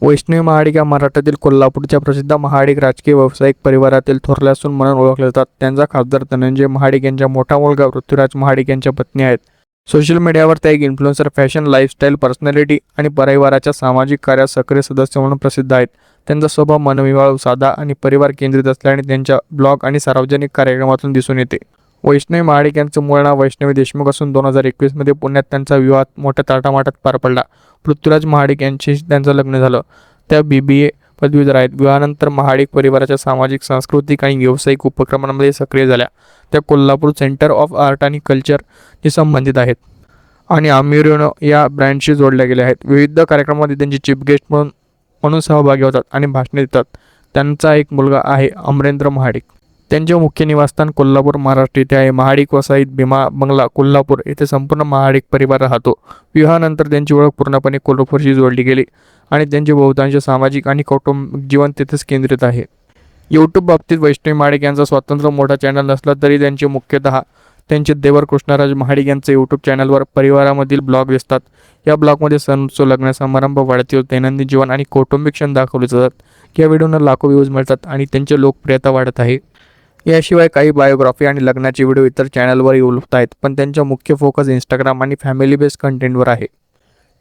वैष्णवी महाडिक या मराठवाड्यातील कोल्हापूरच्या प्रसिद्ध महाडिक राजकीय व्यावसायिक परिवारातील थोरल्या सून म्हणून ओळखले जातात. त्यांचा खासदार धनंजय महाडिक यांचा मोठा मुलगा पृथ्वीराज महाडिक यांच्या पत्नी आहेत. सोशल मीडियावर त्या एक इन्फ्लुएन्सर, फॅशन, लाईफस्टाईल पर्सनॅलिटी आणि परिवाराच्या सामाजिक कार्यात सक्रिय सदस्य म्हणून प्रसिद्ध आहेत. त्यांचा स्वभाव मनमिळावू, साधा आणि परिवार केंद्रित असल्याने त्यांच्या ब्लॉग आणि सार्वजनिक कार्यक्रमातून दिसून येते. वैष्णवी महाडिक यांचं मूळ नाव वैष्णवी देशमुख असून 2021 मध्ये पुण्यात त्यांचा विवाह मोठ्या थाटामाटात पार पडला. पृथ्वीराज महाडिक यांच्याशी त्यांचं लग्न झालं. त्या BBA पदवीधर आहेत. विवाहानंतर महाडिक परिवाराच्या सामाजिक, सांस्कृतिक आणि व्यावसायिक उपक्रमांमध्ये सक्रिय झाल्या. त्या कोल्हापूर सेंटर ऑफ आर्ट आणि कल्चरशी संबंधित आहेत आणि अमेरिनो या ब्रँडशी जोडल्या गेल्या आहेत. विविध कार्यक्रमांमध्ये त्यांचे चीफ गेस्ट म्हणून सहभागी होतात आणि भाषणे देतात. त्यांचा एक मुलगा आहे, अमरेंद्र महाडिक. त्यांचे मुख्य निवासस्थान कोल्हापूर, महाराष्ट्र येथे आहे. महाडिक वसाहतीत भीमा बंगला, कोल्हापूर येथे संपूर्ण महाडिक परिवार राहतो. विवाहानंतर त्यांची ओळख पूर्णपणे कोल्हापूरशी जोडली गेली आणि त्यांचे बहुतांश सामाजिक आणि कौटुंबिक जीवन तेथेच केंद्रित आहे. यूट्यूब बाबतीत वैष्णवी महाडिक यांचा स्वतंत्र मोठा चॅनल नसला तरी त्यांचे मुख्यतः त्यांचे देवर कृष्णराज महाडिक यांचे यूट्यूब चॅनलवर परिवारामधील ब्लॉग दिसतात. या ब्लॉगमध्ये सण, उत्सव, लग्न समारंभ, वाढतील दैनंदिन जीवन आणि कौटुंबिक क्षण दाखवले जातात. या व्हिडिओना लाखो व्ह्यूज मिळतात आणि त्यांची लोकप्रियता वाढत आहे. याशिवाय काही बायोग्राफी आणि लग्नाचे व्हिडिओ इतर चॅनलवरही उपलब्ध आहेत, पण त्यांचा मुख्य फोकस इंस्टाग्राम आणि फॅमिली बेस्ड कंटेंटवर आहे.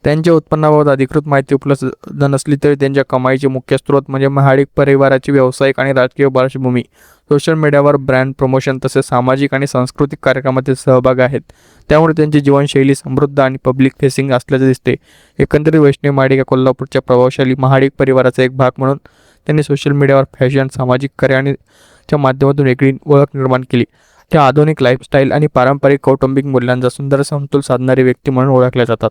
त्यांच्या उत्पन्नाबाबत अधिकृत माहिती उपलब्ध नसली तरी त्यांच्या कमाईचे मुख्य स्रोत म्हणजे महाडिक परिवाराची व्यावसायिक आणि राजकीय पार्श्वभूमी, सोशल मीडियावर ब्रँड प्रमोशन तसेच सामाजिक आणि सांस्कृतिक कार्यक्रमातील सहभाग आहेत. त्यामुळे त्यांची जीवनशैली समृद्ध आणि पब्लिक फेसिंग असल्याचे दिसते. एकंदरीत वैष्णवी महाडिक या कोल्हापूरच्या प्रभावशाली महाडिक परिवाराचा एक भाग म्हणून त्यांनी सोशल मीडियावर फॅशन, सामाजिक कार्य आणि च्या माध्यमातून वेगळी ओळख निर्माण केली. त्या आधुनिक लाईफस्टाईल आणि पारंपरिक कौटुंबिक मूल्यांचा सुंदर समतोल साधणारी व्यक्ती म्हणून ओळखल्या जातात.